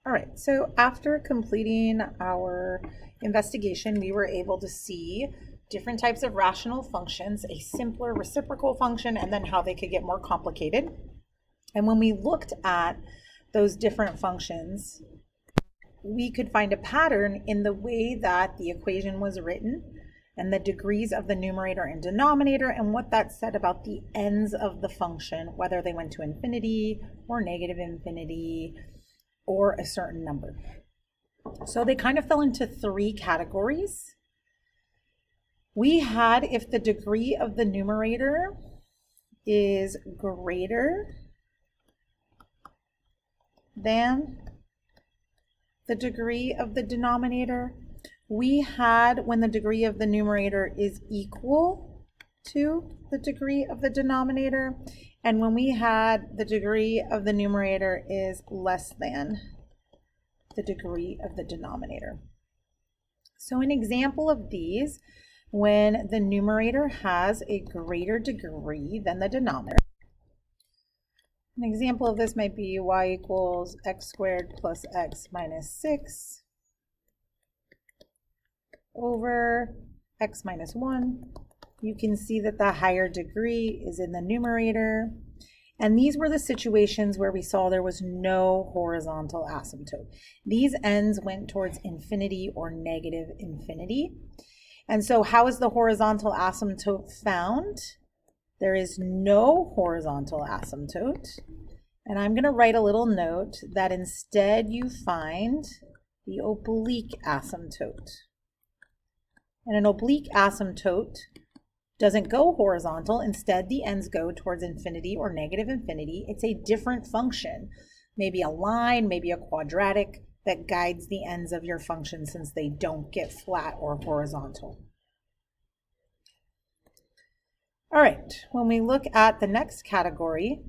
All right, so after completing our investigation, we were able to see different types of rational functions, a simpler reciprocal function, and then how they could get more complicated. And when we looked at those different functions, we could find a pattern in the way that the equation was written and the degrees of the numerator and denominator and what that said about the ends of the function, whether they went to infinity or negative infinity or a certain number. So they kind of fell into three categories. We had if the degree of the numerator is greater than the degree of the denominator. We had when the degree of the numerator is equal to the degree of the denominator, and when we had the degree of the numerator is less than the degree of the denominator. So an example of these, when the numerator has a greater degree than the denominator. An example of this might be y equals x squared plus x minus 6 over x minus 1. You can see that the higher degree is in the numerator. And these were the situations where we saw there was no horizontal asymptote. These ends went towards infinity or negative infinity. And so how is the horizontal asymptote found? There is no horizontal asymptote. And I'm going to write a little note that instead you find the oblique asymptote. And an oblique asymptote doesn't go horizontal. Instead, the ends go towards infinity or negative infinity. It's a different function, maybe a line, maybe a quadratic, that guides the ends of your function since they don't get flat or horizontal. All right, when we look at the next category,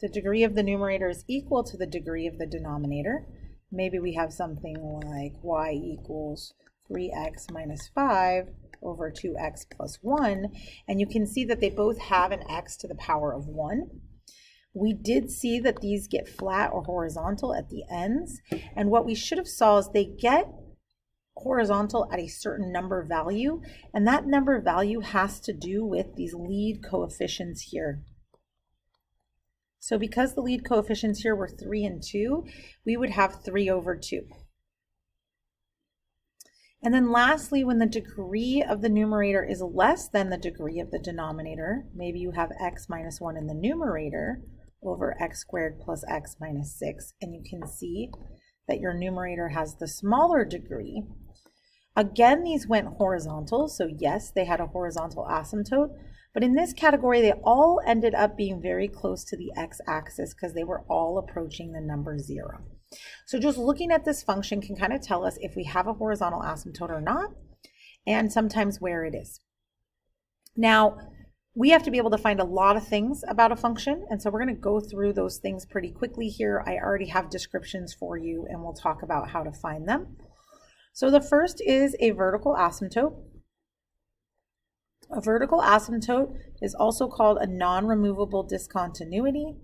the degree of the numerator is equal to the degree of the denominator. Maybe we have something like y equals 3x minus 5 over 2x plus 1, and you can see that they both have an x to the power of 1. We did see that these get flat or horizontal at the ends, and what we should have saw is they get horizontal at a certain number value, and that number value has to do with these lead coefficients here. So because the lead coefficients here were 3 and 2, we would have 3 over 2. And then lastly, when the degree of the numerator is less than the degree of the denominator, maybe you have x minus 1 in the numerator over x squared plus x minus 6, and you can see that your numerator has the smaller degree. Again, these went horizontal, so yes, they had a horizontal asymptote, but in this category, they all ended up being very close to the x-axis because they were all approaching the number 0. So just looking at this function can kind of tell us if we have a horizontal asymptote or not, and sometimes where it is. Now, we have to be able to find a lot of things about a function, and so we're going to go through those things pretty quickly here. I already have descriptions for you, and we'll talk about how to find them. So the first is a vertical asymptote. A vertical asymptote is also called a non-removable discontinuity,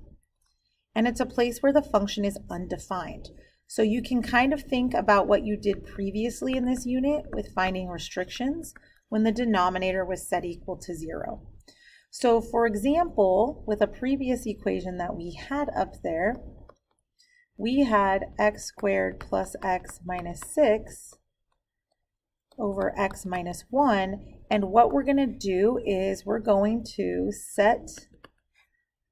and it's a place where the function is undefined. So you can kind of think about what you did previously in this unit with finding restrictions when the denominator was set equal to 0. So for example, with a previous equation that we had up there, we had x squared plus x minus 6 over x minus 1, and what we're going to do is we're going to set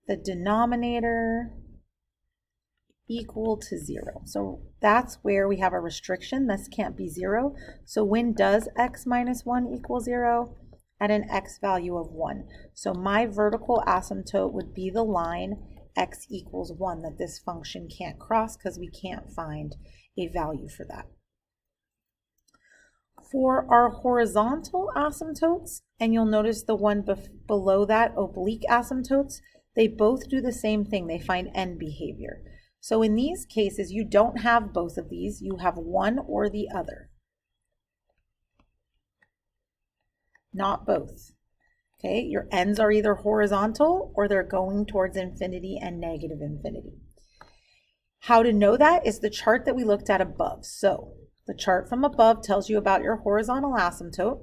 the denominator equal to 0. So that's where we have a restriction. This can't be 0. So when does x minus 1 equal 0? At an x value of 1. So my vertical asymptote would be the line x equals 1 that this function can't cross because we can't find a value for that. For our horizontal asymptotes, and you'll notice the one below that, oblique asymptotes, they both do the same thing. They find end behavior. So in these cases, you don't have both of these. You have one or the other, not both. Okay, your ends are either horizontal or they're going towards infinity and negative infinity. How to know that is the chart that we looked at above. So the chart from above tells you about your horizontal asymptote,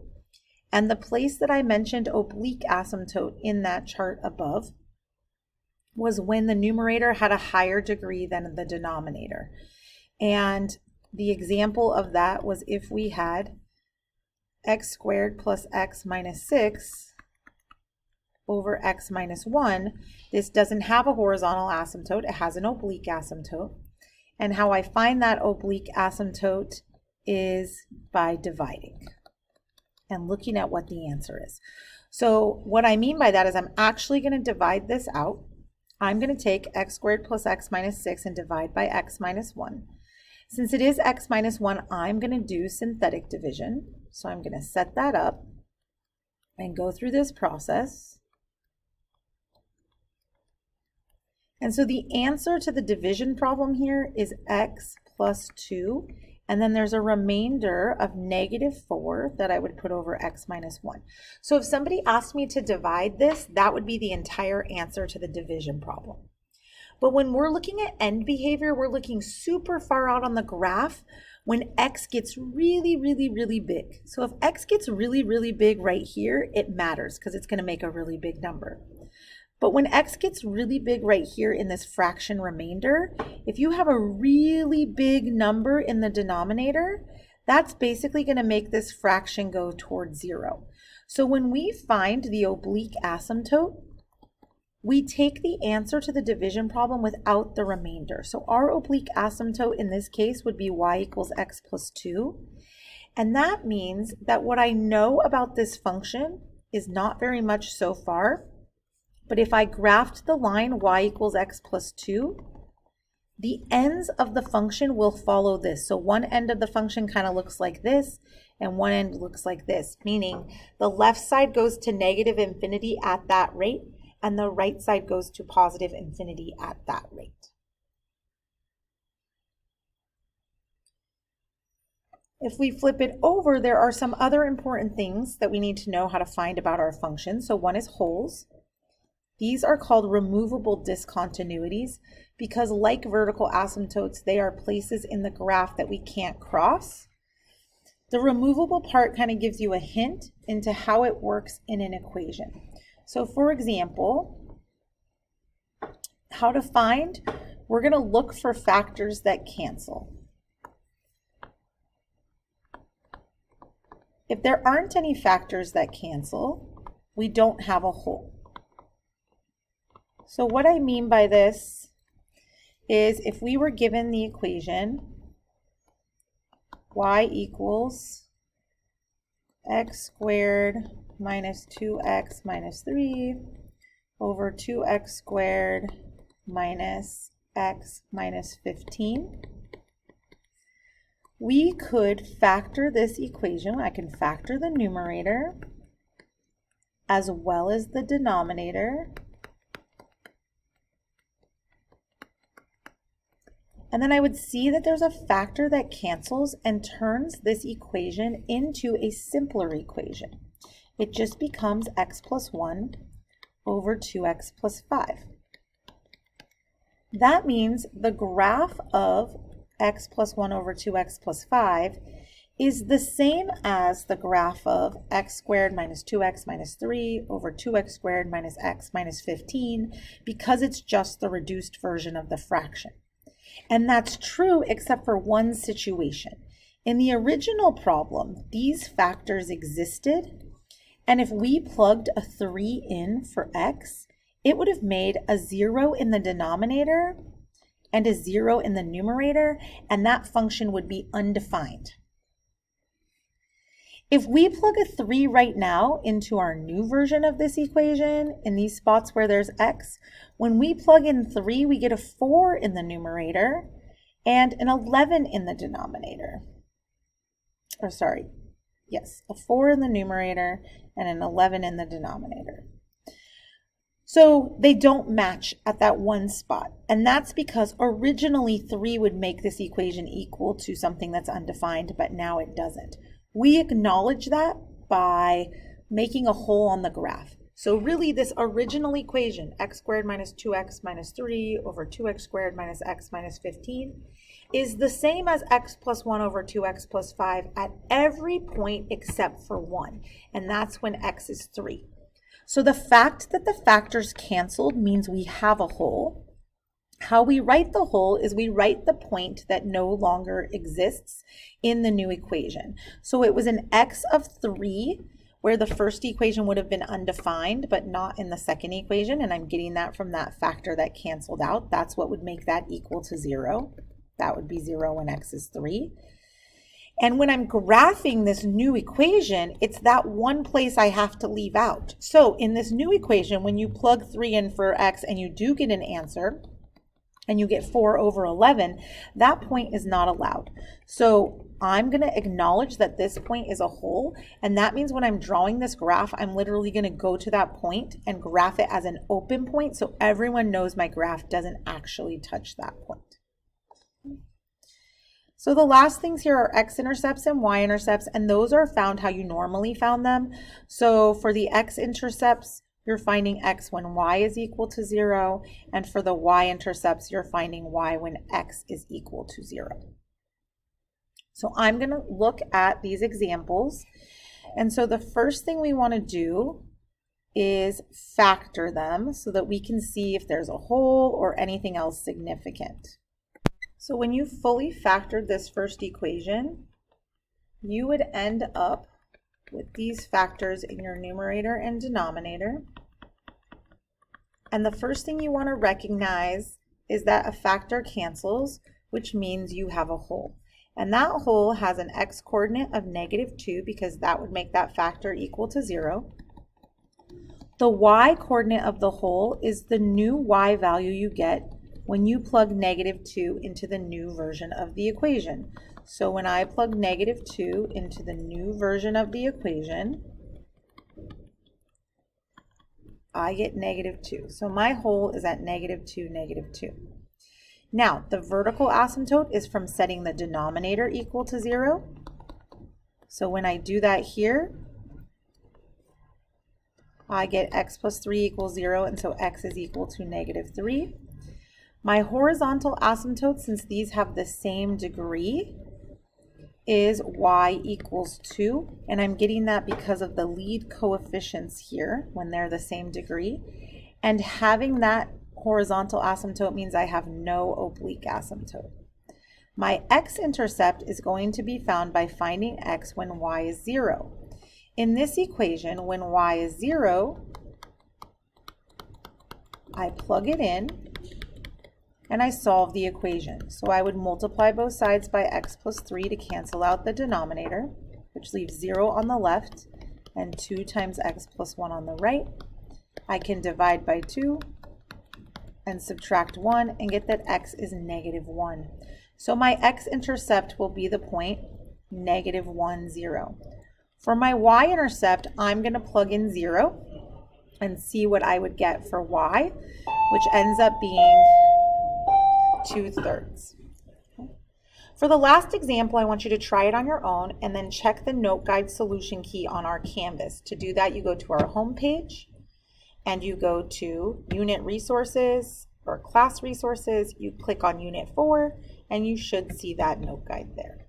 and the place that I mentioned oblique asymptote in that chart above was when the numerator had a higher degree than the denominator. And the example of that was if we had x squared plus x minus 6 over x minus 1, this doesn't have a horizontal asymptote, it has an oblique asymptote. And how I find that oblique asymptote is by dividing and looking at what the answer is. So what I mean by that is I'm actually going to divide this out. I'm going to take x squared plus x minus 6 and divide by x minus 1. Since it is x minus 1, I'm going to do synthetic division. So I'm going to set that up and go through this process. And so the answer to the division problem here is x plus 2. And then there's a remainder of -4 that I would put over x minus 1. So if somebody asked me to divide this, that would be the entire answer to the division problem. But when we're looking at end behavior, we're looking super far out on the graph when x gets really, really, really big. So if x gets really, really big right here, it matters because it's going to make a really big number. But when x gets really big right here in this fraction remainder, if you have a really big number in the denominator, that's basically going to make this fraction go towards 0. So when we find the oblique asymptote, we take the answer to the division problem without the remainder. So our oblique asymptote in this case would be y equals x plus 2. And that means that what I know about this function is not very much so far. But if I graphed the line y equals x plus 2, the ends of the function will follow this. So one end of the function kind of looks like this, and one end looks like this, meaning the left side goes to negative infinity at that rate, and the right side goes to positive infinity at that rate. If we flip it over, there are some other important things that we need to know how to find about our function. So one is holes. These are called removable discontinuities because, like vertical asymptotes, they are places in the graph that we can't cross. The removable part kind of gives you a hint into how it works in an equation. So for example, how to find, we're going to look for factors that cancel. If there aren't any factors that cancel, we don't have a hole. So what I mean by this is if we were given the equation y equals x squared minus 2x minus 3 over 2x squared minus x minus 15, we could factor this equation. I can factor the numerator as well as the denominator. And then I would see that there's a factor that cancels and turns this equation into a simpler equation. It just becomes x plus 1 over 2x plus 5. That means the graph of x plus 1 over 2x plus 5 is the same as the graph of x squared minus 2x minus 3 over 2x squared minus x minus 15 because it's just the reduced version of the fraction. And that's true except for one situation. In the original problem, these factors existed, and if we plugged a 3 in for x, it would have made a 0 in the denominator and a 0 in the numerator, and that function would be undefined. If we plug a 3 right now into our new version of this equation, in these spots where there's x, when we plug in 3, we get a 4 in the numerator and an 11 in the denominator. Or sorry, yes, a 4 in the numerator and an 11 in the denominator. So they don't match at that one spot. And that's because originally 3 would make this equation equal to something that's undefined, but now it doesn't. We acknowledge that by making a hole on the graph. So really this original equation, x squared minus 2x minus 3 over 2x squared minus x minus 15, is the same as x plus 1 over 2x plus 5 at every point except for 1, and that's when x is 3. So the fact that the factors canceled means we have a whole. How we write the whole is we write the point that no longer exists in the new equation. So it was an x of 3, where the first equation would have been undefined, but not in the second equation, and I'm getting that from that factor that canceled out. That's what would make that equal to 0. That would be 0 when x is 3. And when I'm graphing this new equation, it's that one place I have to leave out. So in this new equation, when you plug 3 in for x and you do get an answer, and you get 4 over 11, that point is not allowed. So I'm going to acknowledge that this point is a whole, and that means when I'm drawing this graph, I'm literally going to go to that point and graph it as an open point so everyone knows my graph doesn't actually touch that point. So the last things here are x-intercepts and y-intercepts, and those are found how you normally found them. So for the x-intercepts, you're finding x when y is equal to 0, and for the y-intercepts, you're finding y when x is equal to 0. So I'm going to look at these examples, and so the first thing we want to do is factor them so that we can see if there's a whole or anything else significant. So when you fully factored this first equation, you would end up with these factors in your numerator and denominator. And the first thing you want to recognize is that a factor cancels, which means you have a whole. And that whole has an x coordinate of -2 because that would make that factor equal to 0. The y coordinate of the whole is the new y value you get when you plug -2 into the new version of the equation. So when I plug -2 into the new version of the equation, I get -2. So my whole is at -2, -2. Now, the vertical asymptote is from setting the denominator equal to 0. So when I do that here, I get x plus 3 equals 0, and so x is equal to -3. My horizontal asymptote, since these have the same degree, is y equals 2, and I'm getting that because of the lead coefficients here when they're the same degree. And having that horizontal asymptote means I have no oblique asymptote. My x-intercept is going to be found by finding x when y is 0. In this equation, when y is 0, I plug it in and I solve the equation. So I would multiply both sides by x plus 3 to cancel out the denominator, which leaves 0 on the left and 2 times x plus 1 on the right. I can divide by 2 and subtract 1 and get that x is -1. So my x-intercept will be the point -1, 0. For my y-intercept, I'm going to plug in 0 and see what I would get for y, which ends up being 2/3. For the last example, I want you to try it on your own and then check the note guide solution key on our Canvas. To do that, you go to our home page and you go to Unit Resources or Class Resources. You click on Unit 4 and you should see that note guide there.